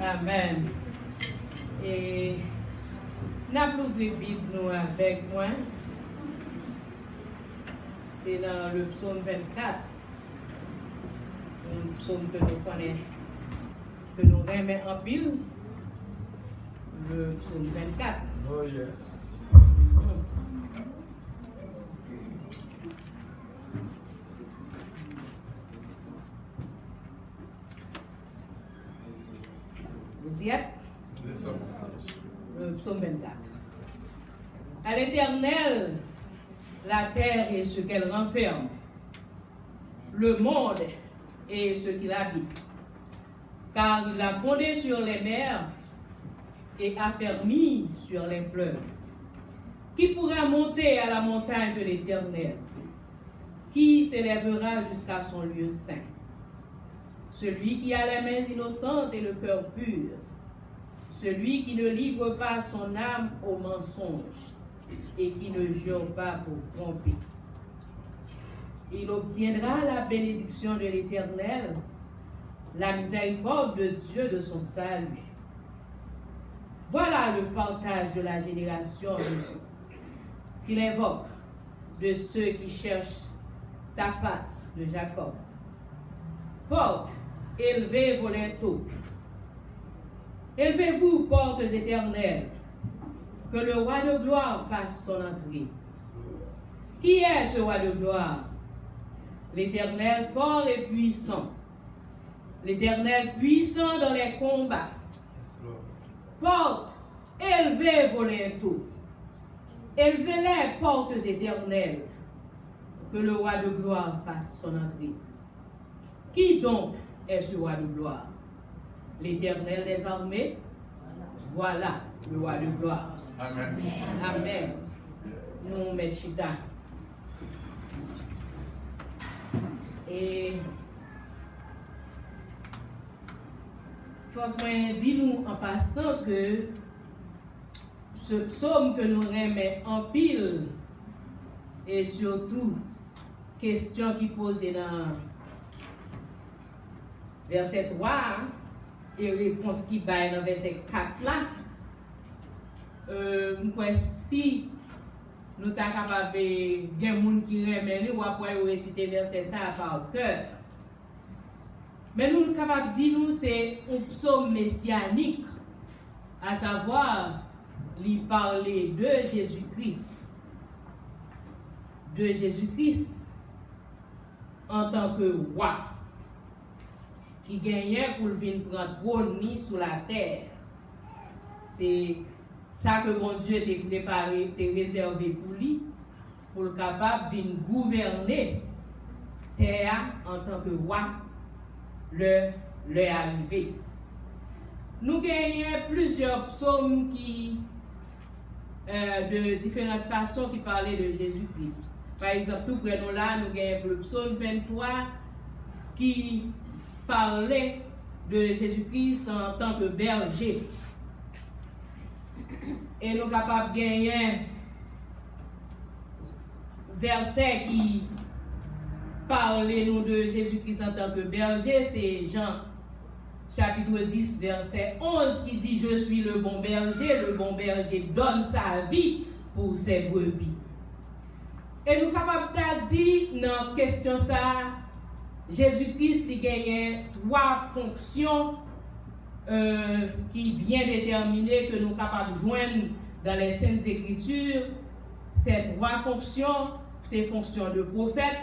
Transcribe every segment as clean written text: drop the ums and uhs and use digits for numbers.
Amen. Et nous nous avec moi. C'est dans le psaume 24. Un psaume que nous connaissons, que nous remettons en pile. Le psaume 24. Oh yes. Vous y êtes? Yes, Le psaume 24. À l'Éternel, la terre et ce qu'elle renferme, le monde et ce qu'il habite. Car il a fondé sur les mers et affermi sur les fleuves. Qui pourra monter à la montagne de l'Éternel? Qui s'élèvera jusqu'à son lieu saint? Celui qui a les mains innocentes et le cœur pur, celui qui ne livre pas son âme au mensonge et qui ne jure pas pour tromper. Il obtiendra la bénédiction de l'Éternel, la miséricorde de Dieu de son salut. Voilà le partage de la génération qu'il invoque de ceux qui cherchent ta face de Jacob. Portes, élevez vos linteaux. Élevez-vous, portes éternelles, que le roi de gloire fasse son entrée. Qui est ce roi de gloire? L'Éternel fort et puissant. L'Éternel puissant dans les combats. Portes, élevez vos linteaux. Élevez-les, portes éternelles, que le roi de gloire fasse son entrée. Qui donc est ce roi de gloire? L'Éternel des armées. Voilà le roi de gloire. Amen. Amen. Nous mettons chita. Et faut que dis nous en passant que ce psaume que nous remettons en pile et surtout question qui posée dans verset 3 et réponse qui baille dans verset 4 là, si nous sommes capables de des gens qui remettent ou après réciter verset ça par cœur. Mais nous sommes capables de dire nous c'est un psaume messianique, à savoir lui parler de Jésus-Christ. De Jésus-Christ en tant que roi qui gagnait pour venir prendre trône sur la terre. C'est ça que mon Dieu t'a préparé, t'a réservé pour lui, pour être capable de gouverner la terre en tant que roi, le arrivé. Nous gagnons plusieurs psaumes qui, de différentes façons qui parlaient de Jésus-Christ. Par exemple, tout près nous là, nous gagnons le psaume 23 qui parlait de Jésus-Christ en tant que berger. Et nous sommes capables de gagner verset qui parlait nous de Jésus-Christ en tant que berger, c'est Jean chapitre 10 verset 11 qui dit: je suis le bon berger donne sa vie pour ses brebis. Et nous sommes capables de dire dans la question ça, Jésus-Christ il gagne trois fonctions qui bien déterminées que nous sommes capables de joindre dans les Saintes Écritures. Ces trois fonctions, c'est fonction de prophète,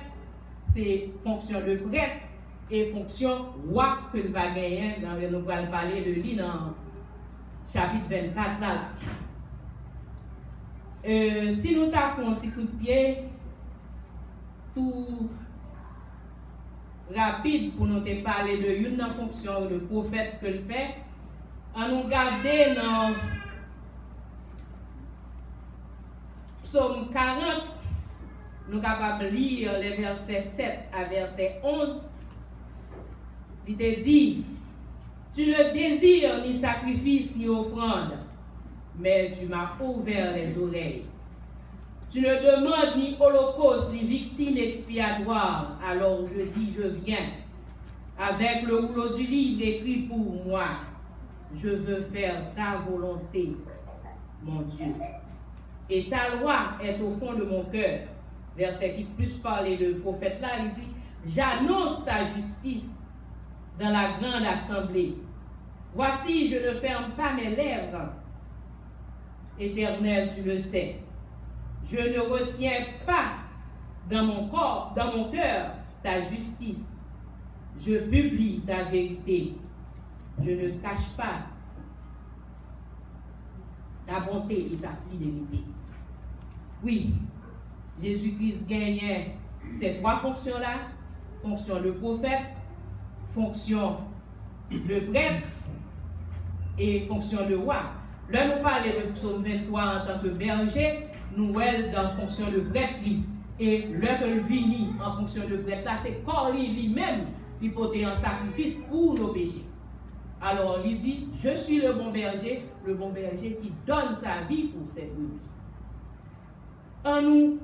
c'est fonction de prêtre et fonction roi que nous va gagner. Nous allons parler de lui dans chapitre 24 là. Si nous tapons un petit coup de pied tout rapide pour nous te parler de une fonction de prophète que le fait, en nous garder dans Psaume 40, nous sommes capables de lire les versets 7 à verset 11 Il te dit, tu ne désires ni sacrifice ni offrande, mais tu m'as ouvert les oreilles. Tu ne demandes ni holocauste ni victime expiatoire, alors je dis, je viens. Avec le rouleau du livre écrit pour moi, je veux faire ta volonté, mon Dieu. Et ta loi est au fond de mon cœur. Verset qui plus parlait de prophète là, il dit, j'annonce ta justice dans la grande assemblée. Voici, je ne ferme pas mes lèvres. Éternel, tu le sais. Je ne retiens pas dans mon corps, dans mon cœur, ta justice. Je publie ta vérité. Je ne cache pas ta bonté et ta fidélité. Oui, Jésus-Christ gagnait ces trois fonctions-là. Fonction de prophète, fonction de prêtre et fonction de roi. Là, nous parlons de psaume 23 en tant que berger, nous sommes dans la fonction de prêtre. Et là que le vini en fonction de prêtre, là, c'est corps lui-même qui porte un sacrifice pour nos péchés. Alors, il dit, je suis le bon berger qui donne sa vie pour ses brebis. En nous,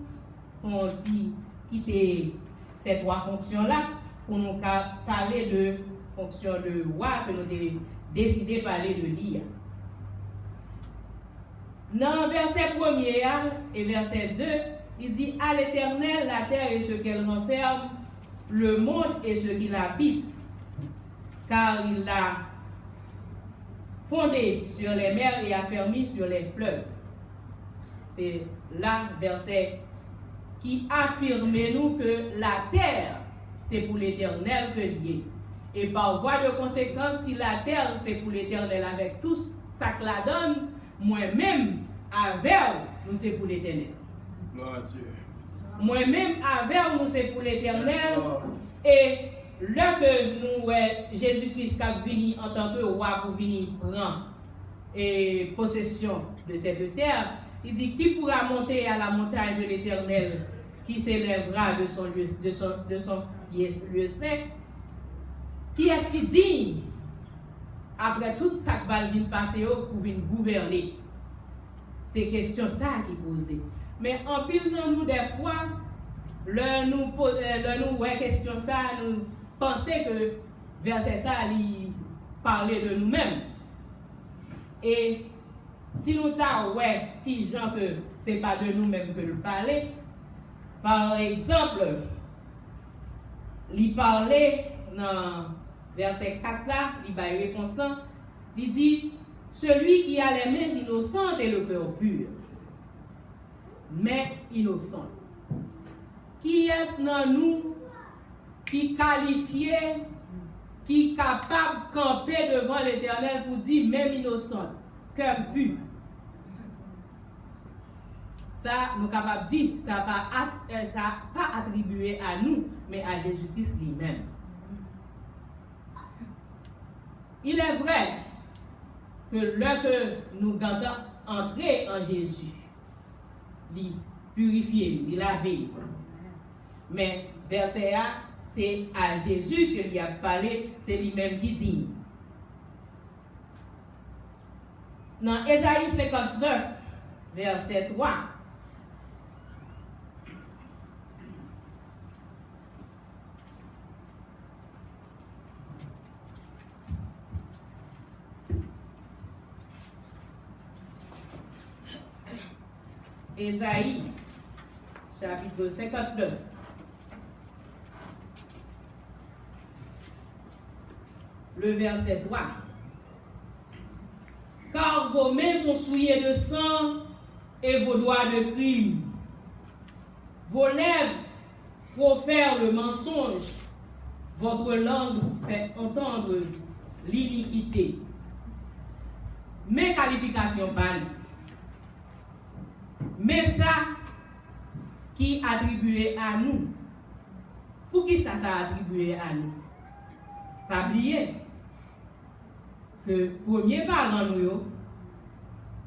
on dit quitter ces trois fonctions-là pour nous parler de fonction de roi que nous avons décidé de parler de lire. Dans verset 1er et verset 2, il dit, à l'Éternel, la terre et ce qu'elle renferme, le monde et ce qui l'habite, car il l'a fondé sur les mers et affermi sur les fleuves. C'est là, verset qui affirme nous que la terre, c'est pour l'Éternel que lié. Et par voie de conséquence, si la terre, c'est pour l'Éternel avec tout ça que la donne, moi-même, avec nous, c'est pour l'Éternel. Moi-même, avec nous, c'est pour l'Éternel. Et là que nous, Jésus-Christ a venu en tant que roi pour venir prendre et possession de cette terre, il dit, qui pourra monter à la montagne de l'Éternel qui s'élèvera de son lieu saint? Qui est-ce qui dit, après tout ça qui va venir passer pour venir gouverner? C'est question ça qui posée. Mais en pile dans nous des fois, nous question ça, nous pensons que verset ça, il parlait de nous-mêmes. Et si nous avons qui gens que ce n'est pas de nous-mêmes que nous parlons, par exemple, il parlait dans verset 4 là, il va y répondre ça, il dit, celui qui a les mains innocentes et le cœur pur, mais innocent. Qui est-ce dans nous qui qualifié, qui est capable de camper devant l'Éternel pour dire même innocent, cœur pur? Ça, nous sommes capables de dire, ça n'a pas attribué à nous, mais à Jésus-Christ lui-même. Il est vrai que lorsque nous gardons entrer en Jésus, il purifier, il laver. Mais verset A, c'est à Jésus qu'il a parlé, c'est lui-même qui dit. Dans Ésaïe 59, verset 3, Ésaïe, chapitre 59. Le verset 3. Car vos mains sont souillées de sang et vos doigts de crime. Vos lèvres profèrent le mensonge. Votre langue fait entendre l'iniquité. Mes qualifications parlent. Mais ça qui est attribué à nous, pour qui ça attribué à nous? Pas oublier que premier parent nous,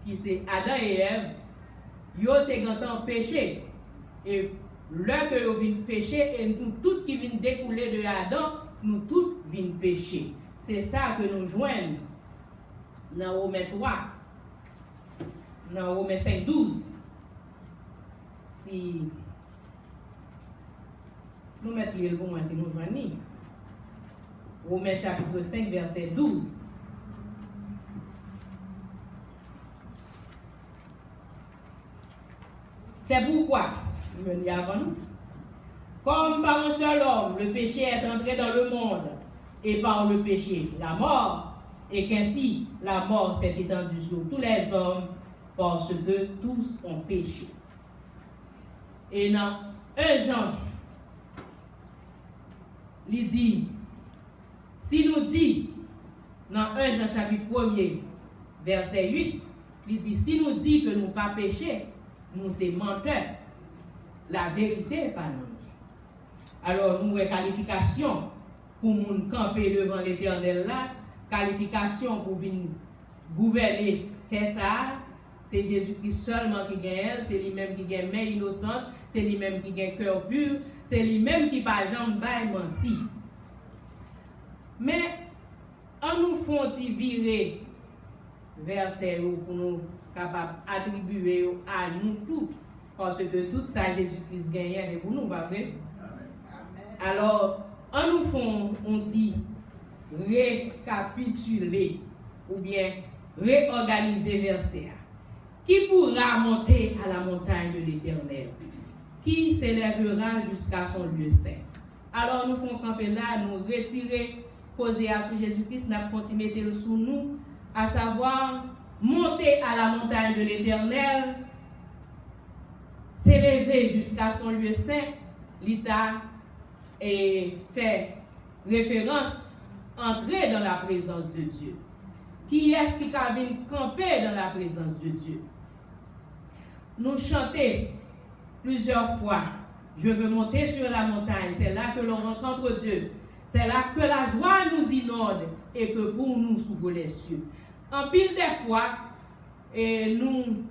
qui c'est Adam et Ève, ils ont été péché. Et là que nous venons pécher, et nous tout qui vient découler de Adam, nous tous venons pécher. C'est ça que nous joignons dans Romains 3, dans Romains 5, 12. Si nous mettons le pour moi, si nous joignons. Romains chapitre 5, verset 12. C'est pourquoi, je me dis avant nous, comme par un seul homme, le péché est entré dans le monde, et par le péché, la mort, et qu'ainsi la mort s'est étendue sur tous les hommes, parce que tous ont péché. Et dans 1 Jean, il dit, si nous dit, dans 1 Jean chapitre 1er, verset 8, il dit, si nous dit que nous pas péché, nous sommes menteurs. La vérité pas nous. Alors, nous avons qualification pour nous camper devant l'Éternel là, qualification pour venir gouverner ça, c'est Jésus-Christ seulement qui gagne, c'est lui-même qui gagne main innocente, c'est lui-même qui gagne cœur pur, c'est lui-même qui pas jamais menti. Mais en nous font virer verset pour nous capables d'attribuer à nous tout, parce que tout ça Jésus-Christ gagne pour nous, pas vrai? Alors, en nous font, on dit récapituler ou bien réorganiser verset. Qui pourra monter à la montagne de l'Éternel? Qui s'élèvera jusqu'à son lieu saint? Alors nous font camper là, nous retirer, poser à sur Jésus-Christ, nous font mettre sous nous, à savoir monter à la montagne de l'Éternel, s'élever jusqu'à son lieu saint, l'État et fait référence, entrer dans la présence de Dieu. Qui est-ce qui a venu camper dans la présence de Dieu? Nous chantons plusieurs fois, je veux monter sur la montagne, c'est là que l'on rencontre Dieu, c'est là que la joie nous inonde et que pour nous s'ouvrent les cieux. En pile des fois, et nous,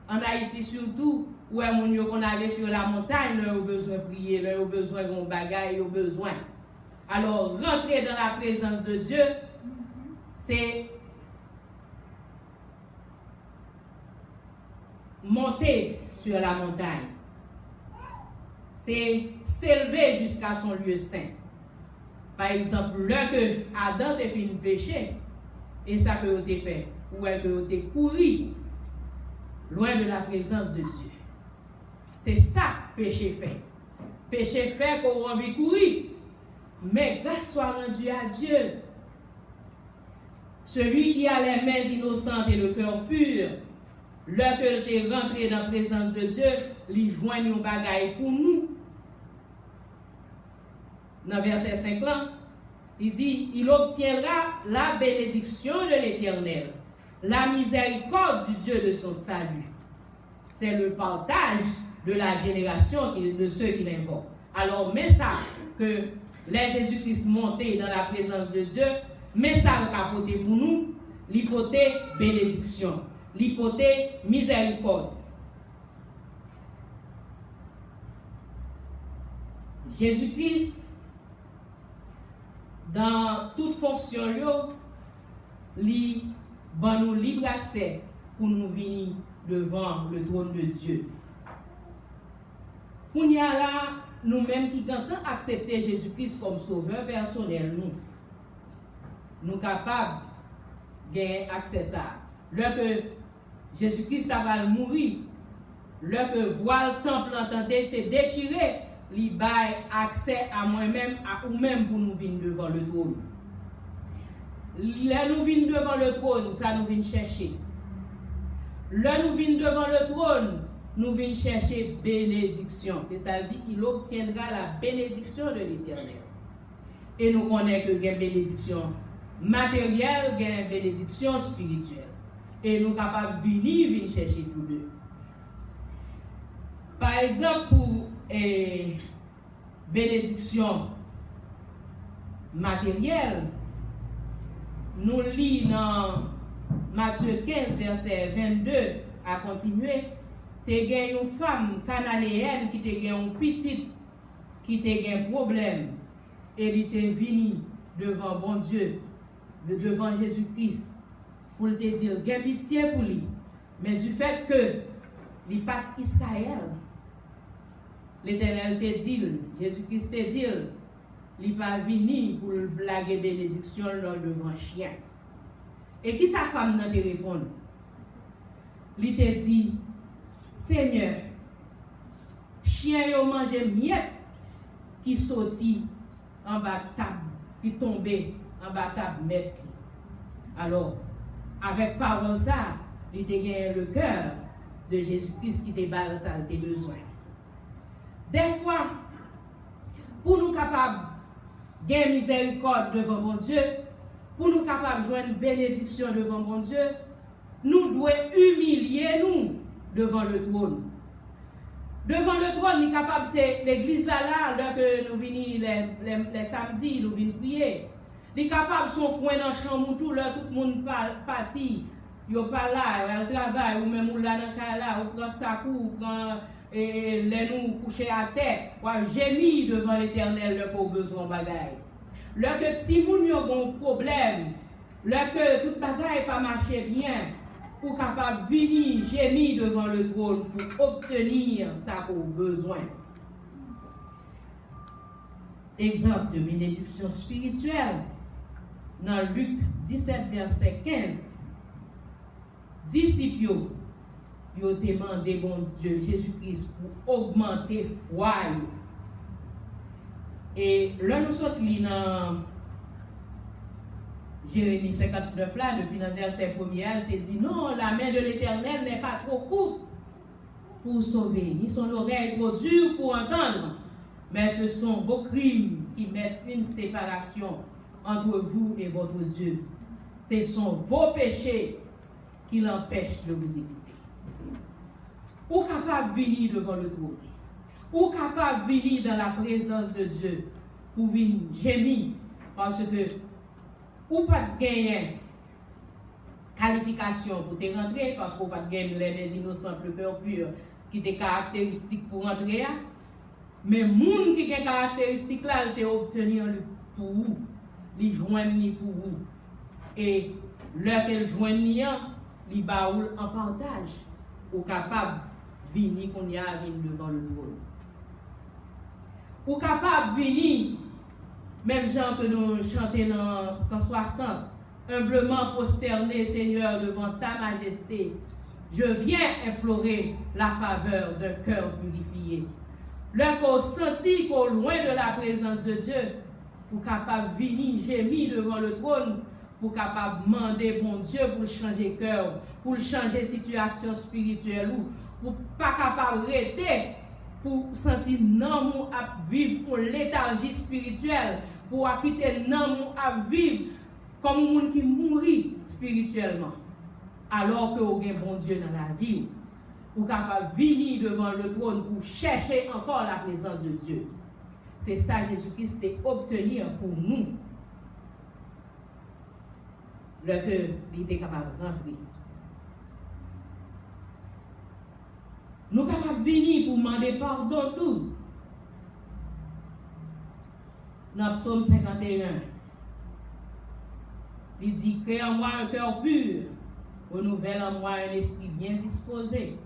en Haïti surtout, où on allait sur la montagne, nous avons besoin de prier, nous avons besoin de bagaille, nous avons besoin. Alors, rentrer dans la présence de Dieu, c'est monter sur la montagne. C'est s'élever jusqu'à son lieu saint. Par exemple, là que Adam a fait un péché, et ça que vous avez fait, ou que vous avez couru loin de la présence de Dieu. C'est ça, péché fait. Péché fait qu'on a envie de courir. Mais grâce soit rendue à Dieu. Celui qui a les mains innocentes et le cœur pur, lorsque tu es rentré dans la présence de Dieu, il joint nos bagailles pour nous. Dans verset 5 là, il dit, il obtiendra la bénédiction de l'Éternel, la miséricorde du Dieu de son salut. C'est le partage de la génération de ceux qui l'invoquent. Alors, mais ça, que les Jésus-Christ monté dans la présence de Dieu, mais ça capoté pour nous, l'hypothèse bénédiction, l'hypothèse miséricorde. Jésus-Christ, dans toute fonction, il nous libre accès pour nous venir devant le trône de Dieu. Pour nous là, nous-mêmes qui tentons accepter Jésus-Christ comme sauveur personnel, nous sommes capables de gagner accès à ça. Lorsque Jésus-Christ a mourir, lorsque voile temple entendait te déchirer, il bail accès à moi-même, à vous-même pour nous venir devant le trône. Là nous venons devant le trône, ça nous vient chercher. Là nous venons devant le trône, nous venons chercher bénédiction. C'est ça dit, il obtiendra la bénédiction de l'Éternel. Et nous connaissons que il y a une bénédiction matérielle, il y a une bénédiction spirituelle. Et nous sommes capables de venir chercher tous deux. Par exemple, pour bénédiction matérielle, nous lisons dans Matthieu 15, verset 22 à continuer. te gen une femme cananéenne qui te gen un petit qui te gen problème et il te venu devant bon Dieu, devant Jésus-Christ pour te dire gen pitié pour lui, mais du fait que il pas Israël, l'Éternel te dit, Jésus-Christ te dit, il pas venu pour blaguer bénédiction devant chien. Et qui sa femme n'a te répondre? Il te dit, Seigneur, chien yo mangé miette qui sorti en bas table, qui tombé en bas table maître. Alors, avec parole ça, il te gagné le cœur de Jésus-Christ qui te balance à tes besoins. Des fois, pour nous capables de gagner miséricorde devant mon Dieu, pour nous capables de joindre bénédiction devant mon Dieu, nous devons humilier nous devant le trône. Devant le trône, nous sommes capables, c'est l'église là, lorsque nous venons les samedis, nous venons prier. Nous sommes capables, son coin dans la chambre, tout le monde parti, ils ne sont pas là, ils travaillent, ou même là dans le là, ou prend sa cour, ou prend les nous coucher à terre, ou gémir devant l'Éternel, leur pour besoin de bagaille. Lorsque si moun yo gon problème, lorsque toute bagaille pas marché bien, ou capable venir gémir devant le trône pour obtenir ça pour besoin. Exemple de bénédiction spirituelle dans Luc 17 verset 15. Disciples ont demandé bon Dieu Jésus-Christ pour augmenter foi. Et là nous sommes dans Jérémie 59 là, depuis le verset 1er, elle te dit non, la main de l'Éternel n'est pas trop courte pour sauver, ni son oreille trop dure pour entendre, mais ce sont vos crimes qui mettent une séparation entre vous et votre Dieu. Ce sont vos péchés qui l'empêchent de vous écouter. Ou capable de venir devant le trône, ou capable de venir dans la présence de Dieu pour venir gémir parce que ou pas de gagner qualification pour te rentrer parce qu'on pas de gagner les innocents plus purs qui des caractéristiques pour rentrer, mais moun qui a caractéristiques là il te obtenir pour vous, les joindre pour vous et leur qu'elle joignent li baoul en partage ou capable venir qu'on y a venir devant le trône ou capable venir même gens que nous chantons dans 160 humblement prosterné Seigneur devant ta majesté je viens implorer la faveur d'un cœur purifié lorsqu'on sentit qu'au loin de la présence de Dieu pour capable venir gémir devant le trône pour capable demander bon Dieu pour changer cœur, pour changer situation spirituelle ou pour pas capable rester pour sentir non à vivre pour léthargie spirituelle, pour quitter non à vivre comme un monde qui mourit spirituellement. Alors que vous avez bon Dieu dans la vie, pour capable venir devant le trône pour chercher encore la présence de Dieu. C'est ça Jésus-Christ a obtenu pour nous. Lorsque il était capable de rentrer. Nous sommes capables de venir pour demander pardon tout. Dans le psaume 51, il dit crée en moi un cœur pur, renouvelle en moi un esprit bien disposé.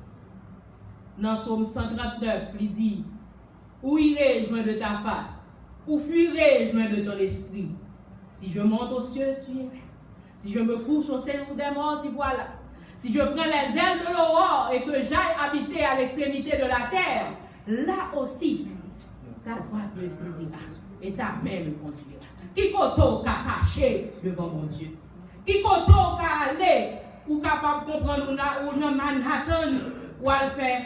Dans le psaume 139, il dit où irai-je loin de ta face? Où fuirai-je loin de ton esprit? Si je monte aux cieux, tu es. Si je me couche au séjour des morts, tu voilà. Si je prends les ailes de l'aurore et que j'aille habiter à l'extrémité de la terre, là aussi, ta droite me saisira et ta main me conduira. Qui koto ka caché devant mon Dieu? Qui koto ka aller ou capable de comprendre ou dans Manhattan ou à le faire?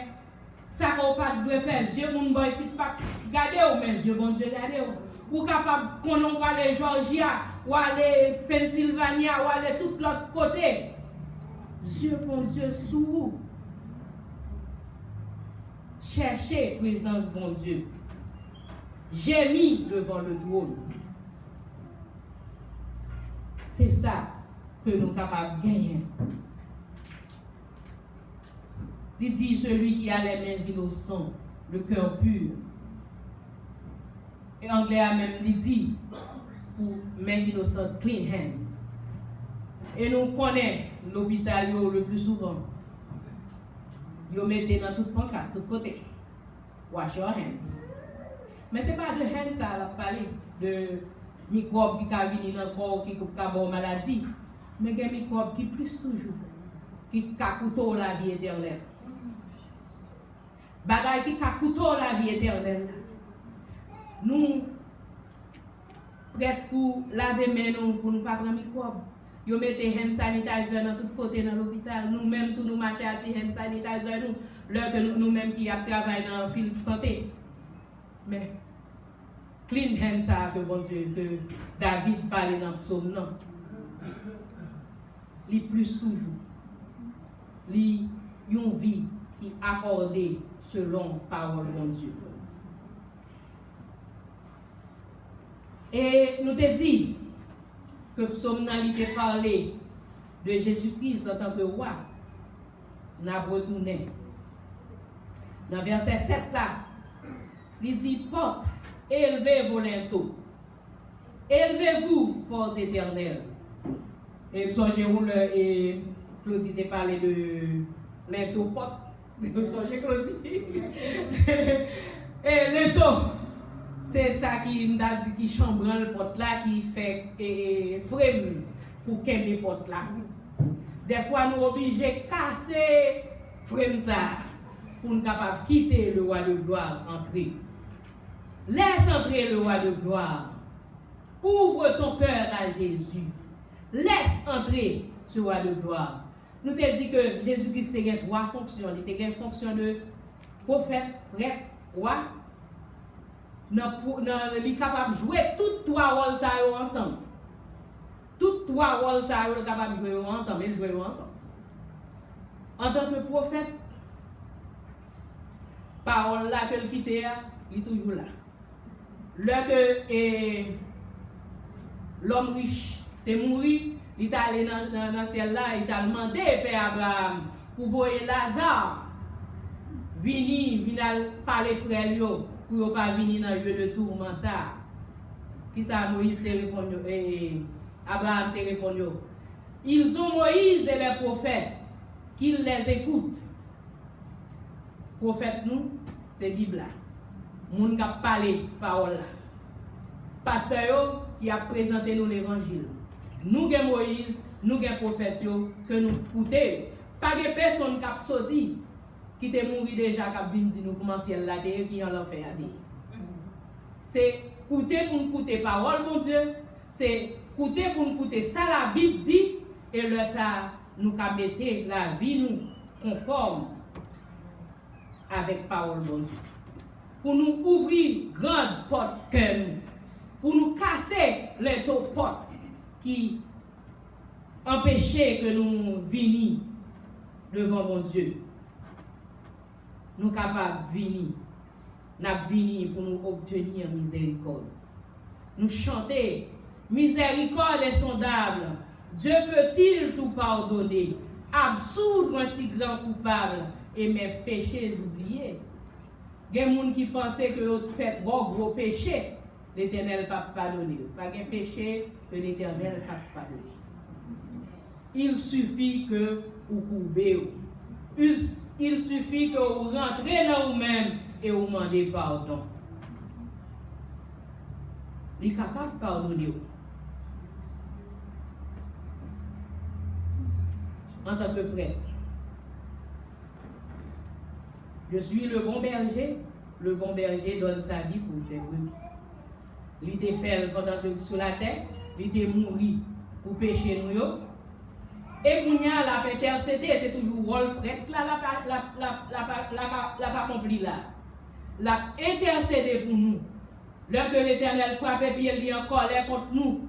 Ça qu'on pas de faire, Dieu mon boy si pas garder ou mais Dieu bon Dieu garder ou capable qu'on on va aller Georgia ou aller Pennsylvania ou aller tout l'autre côté. Dieu bon Dieu sous vous. Cherchez présence bon Dieu. J'ai mis devant le trône. C'est ça que nous sommes capables de gagner. Il dit celui qui a les mains innocentes, le cœur pur. Et anglais a même dit pour mains innocentes, clean hands. Et nous connaissons l'hôpital le plus souvent. Ils mettent dans toute pancarte, tout côté. Wash your hands. Mais ce n'est pas de hands ça, on a parlé de microbes qui peuvent venir dans le corps, qui peuvent avoir maladie. Mais il y a des microbes qui plus toujours, qui peuvent la vie éternelle. Bagay qui peuvent la vie éternelle. Nous, prêts pour laver mes mains, pour ne pas prendre microbes. Vous mettez hand sanitizer dans tout côté dans l'hôpital. Nous-mêmes, tous nous marchons à hand sanitizer, nous-mêmes qui travaillons dans le fil de santé. Mais, clean hand, ça, que bon Dieu, que David parlait dans le psaume, non. Les plus toujours. Les une vie qui accordée selon parole de Dieu. Et nous te dit que le psaume a parlé de Jésus-Christ en tant que roi. Nous avons retourné. Dans verset 7 là, il dit porte, élevez vos linteaux. Élevez-vous, porte éternelle. Et songez-vous, et Claudie t'a parlé de linteau porte. Songez Claudie. Et linteau. C'est ça qui m'a dit qui chambre le porte là, qui fait frame pour qu'elle les porte là. Des fois, nous sommes obligés de casser frame ça pour nous capable quitter le roi de gloire, entrer. Laisse entrer le roi de gloire. Ouvre ton cœur à Jésus. Laisse entrer ce roi de gloire. Nous te dit que Jésus-Christ a trois fonctions. Il a une fonction de prophète, prêtre, roi. Il est capable de jouer tous trois rôles ensemble. Tous trois rôles sont capables de jouer ensemble. Ils jouent ensemble. En tant que prophète, parole là que le quitte, il est toujours là. Lorsque l'homme riche est mort, il est allé dans le ciel là, il a demandé Père Abraham pour voir Lazare venir parler frère pour ne pas venir dans le lieu de tourment ça. Qui ça Moïse te répond, Abraham te répond. Ils ont Moïse et les prophètes qu'ils les écoutent. Prophète nous, c'est Bible là. Moun qui a parlé parole là. Pasteur qui a présenté nous l'évangile. Nous avons Moïse, nous avons prophète que nous écoutons. Pas de personne qui a sorti qui est mort déjà, qui a venu nous commencer la terre, qui en l'enfer à dire. C'est écouter pour nous écouter parole, mon Dieu. C'est écouter pour nous écouter ça, la Bible dit, et là, ça, nous mettons la vie nous conforme avec parole, mon Dieu. Pour nous ouvrir grande porte que nous, pour nous casser les portes qui empêchaient que nous venions devant mon Dieu. Nous sommes capables de venir. Nous sommes venus pour nous obtenir miséricorde. Nous chantons, miséricorde insondable. Dieu peut-il tout pardonner, absoudre un si grand coupable et mes péchés oubliés? Il y a des gens qui pensaient que vous faites gros péchés, l'Éternel ne va pas pardonner. Pas de péché que l'Éternel ne va pas pardonner. Il suffit que vous coupez. Il suffit que vous rentrez dans vous-même et vous demandez pardon. Il est capable de pardonner. En tant que prêtre. Je suis le bon berger. Le bon berger donne sa vie pour ses brebis. Il était fait pendant que sur la terre. Il était mort pour pécher nous. Et pour nous, la intercéder, c'est toujours rôle prêtre. Là, la pas accompli là. La intercéder pour nous. Lorsque l'Éternel frappe et puis il est en colère contre nous.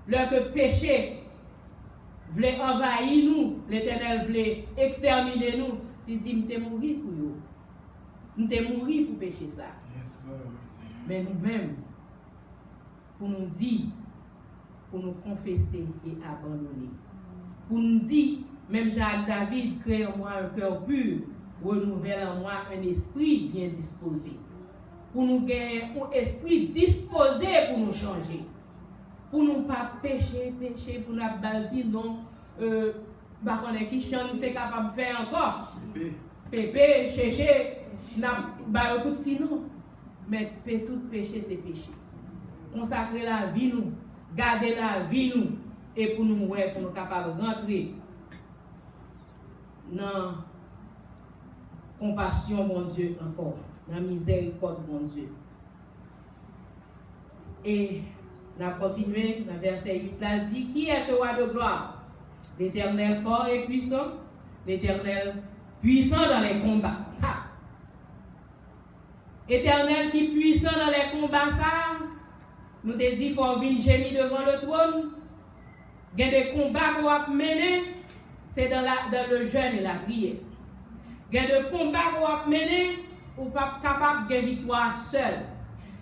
Lorsque péché voulait envahir nous, l'Éternel voulait exterminer nous. Il dit, je suis mort pour vous. Nous sommes morts pour pécher ça. Yes, mais nous-mêmes, pour nous dire, pour nous confesser et abandonner. Pour nous dire, même Jacques David crée en moi un cœur pur, renouvelle en moi un esprit bien disposé. Pour nous gagner un esprit disposé pour nous changer. Pour nous pas pécher, pour nous baldir, non, bah on est qui chante, t'es capable de faire encore. Pépé, chercher, n'a pas tout petit non. Mais tout péché, c'est péché. Consacrer la vie, nous, garder la vie, nous, et pour nous, ouais, pour nous capables de rentrer dans compassion, mon Dieu, encore, dans miséricorde, mon Dieu. Et on a continué, dans verset 8, là, dit, qui est ce roi de gloire? L'Éternel fort et puissant, l'Éternel puissant dans les combats. Ha! Éternel qui est puissant dans les combats, ça, nous te dit, il faut venir gémir devant le trône. Il y a des combats qu'on va mener, c'est dans le jeûne et la prière. Il y a des combats qu'on va mener, ou pas capable de victoire seul.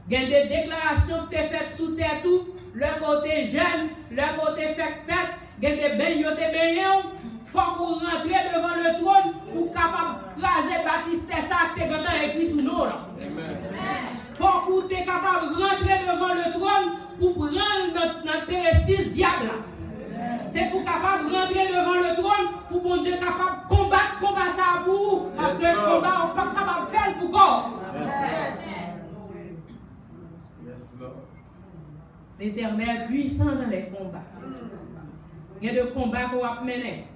Il y a des déclarations que tu as faites sous terre tout, le côté jeune, le côté fête, il y a des baignons, il faut qu'on rentre devant le trône pour capable de craser Baptiste ça que tu as écrit sous nous. Il faut qu'on soit capable de rentrer devant le trône pour prendre notre pérestil diable. C'est pour capable de rentrer devant le trône pour mon Dieu capable de combattre ça pour vous. Parce que le combat, on n'est pas capable de faire pour quoi. L'Éternel puissant dans les combats. Il y a des combats qu'on va mener.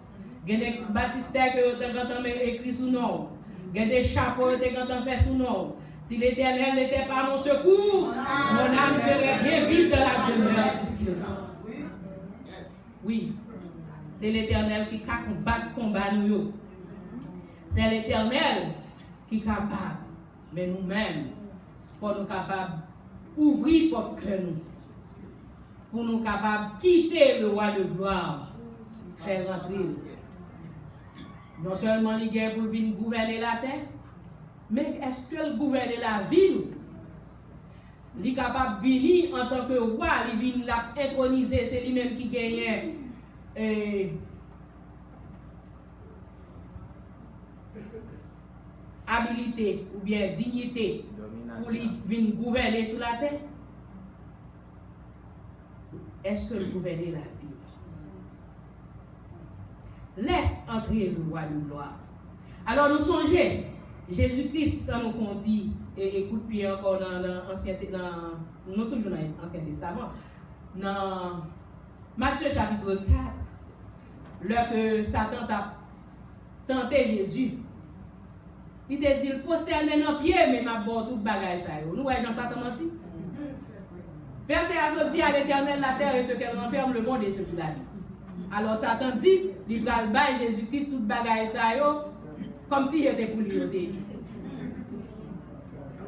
Il y a des baptistères que vous avez écrit sous nous. Il y a des chapeaux que vous avez fait sous nous. Si l'Éternel n'était pas mon secours, mon âme serait bien vite dans la demeure du silence. Oui, c'est l'Éternel qui combat le combat nous. C'est l'Éternel qui est capable. Mais nous-mêmes, pour nous capables d'ouvrir notre cœur nous. Pour nous capables de quitter le roi de gloire, faire rentrer. Non seulement il est pour venir gouverner la terre, mais est-ce qu'il gouverne la vie? Il est capable de venir en tant que roi, il vient l'introniser, c'est lui-même qui gagne habilité ou bien dignité pour venir gouverner sur la terre. Est-ce que le gouverner la vie? Laisse entrer le roi de gloire. Alors nous songeons, Jésus-Christ, ça nous font dire, et écoute puis encore dans l'Ancien Testament, nous toujours dans l'Ancien Testament, dans Matthieu chapitre 4, lorsque Satan a tenté Jésus, il te dit, prosterner dans pied, mais m'a bon tout bagaille ça. Nous voyons dans Satan menti. Verset à dit à l'Éternel la terre et ce qu'elle renferme, le monde et ce qui la vit. Alors Satan dit, il va le bail Jésus-Christ tout bagaille ça comme s'il était pour lui.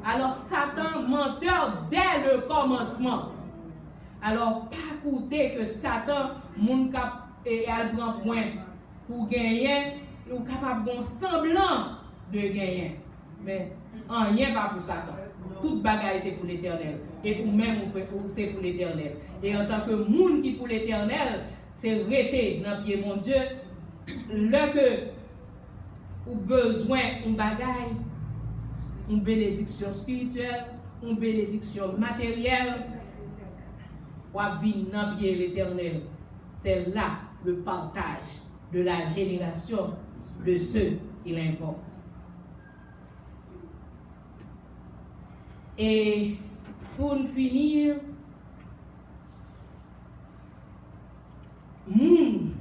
Alors Satan menteur dès le commencement. Alors pas écouter que Satan moun cap et elle prend point pour gagner ou capable bon semblant de gagner. Mais rien pas pour Satan. Toute bagaille c'est pour l'Éternel. Et pour même c'est pour l'Éternel. Et en tant que monde qui pour l'Éternel, c'est rester dans le pied mon Dieu. Là que ou besoin une bagaille, une bénédiction spirituelle, une bénédiction matérielle, ou à vivre dans le pied l'Éternel. C'est là le partage de la génération de ceux qui l'invoquent. Et pour finir, moun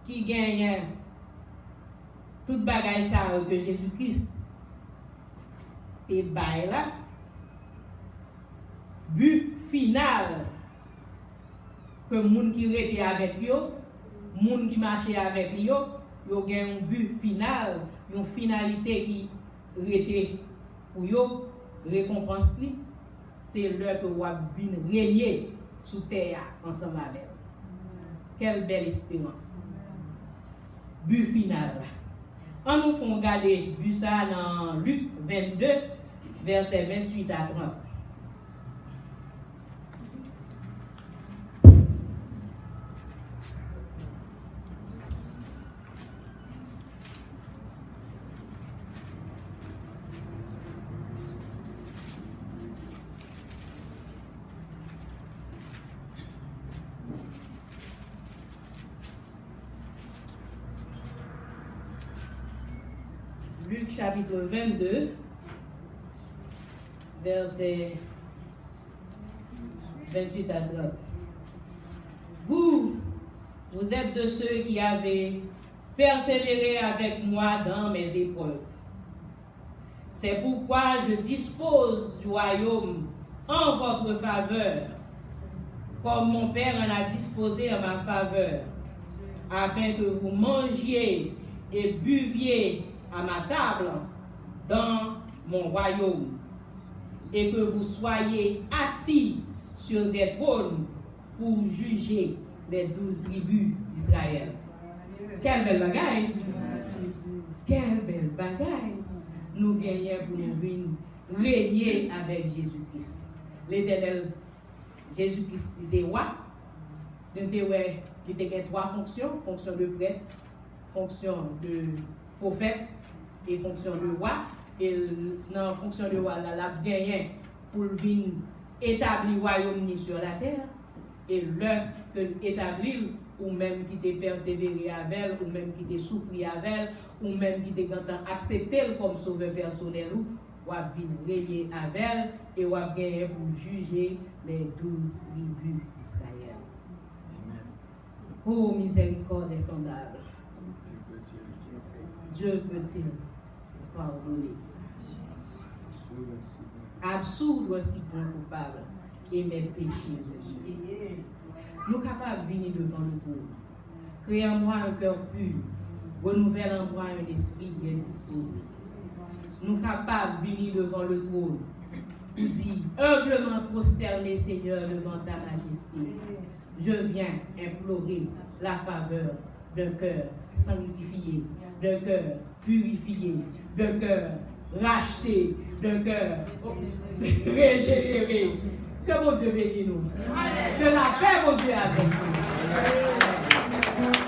qui gagne toute bagaille ça que Jésus-Christ et bail là, but final que moun qui était avec yo, moun qui marchait avec yo, yo gagne un but final, une finalité qui était pour yo récompense li, c'est l'heure que vous venez régner sous terre ensemble avec. Quelle belle espérance. But final. On nous fait regarder but ça dans Luc 22, verset 28 à 30. Luc chapitre 22, verset 28 à 30. Vous êtes de ceux qui avez persévéré avec moi dans mes épreuves. C'est pourquoi je dispose du royaume en votre faveur, comme mon Père en a disposé en ma faveur, afin que vous mangiez et buviez à ma table dans mon royaume, et que vous soyez assis sur des trônes pour juger les 12 tribus d'Israël. Quelle belle bagaille! Quelle belle bagaille! Nous gagnons pour nous venir régner avec Jésus-Christ. L'Éternel Jésus-Christ disait roi. Il était trois fonctions: fonction de prêtre, fonction de prophète et fonction de roi. Et dans la fonction de roi, la gagné pour venir établir le royaume sur la terre. Et l'heure que l'établir, ou même qui t'est persévéré avec elle, ou même qui t'est souffert avec elle, ou même qui t'est accepté comme sauveur personnel, ou à venir régner avec elle, et ou à gagner pour juger les 12 tribus d'Israël. Oh, miséricorde insondable. Dieu peut-il pardonner? Absoudre si bon coupable et mes péchés. Nous sommes capables de venir devant le trône. Créer en moi un cœur pur. Renouvelle en moi un esprit bien disposé. Nous sommes capables de venir devant le trône. Nous dit humblement prosterné, Seigneur, devant ta majesté. Je viens implorer la faveur d'un cœur sanctifié, d'un cœur purifié, d'un cœur racheté, d'un cœur régénéré. Que mon Dieu bénisse nous. Que la paix, mon Dieu, avec nous.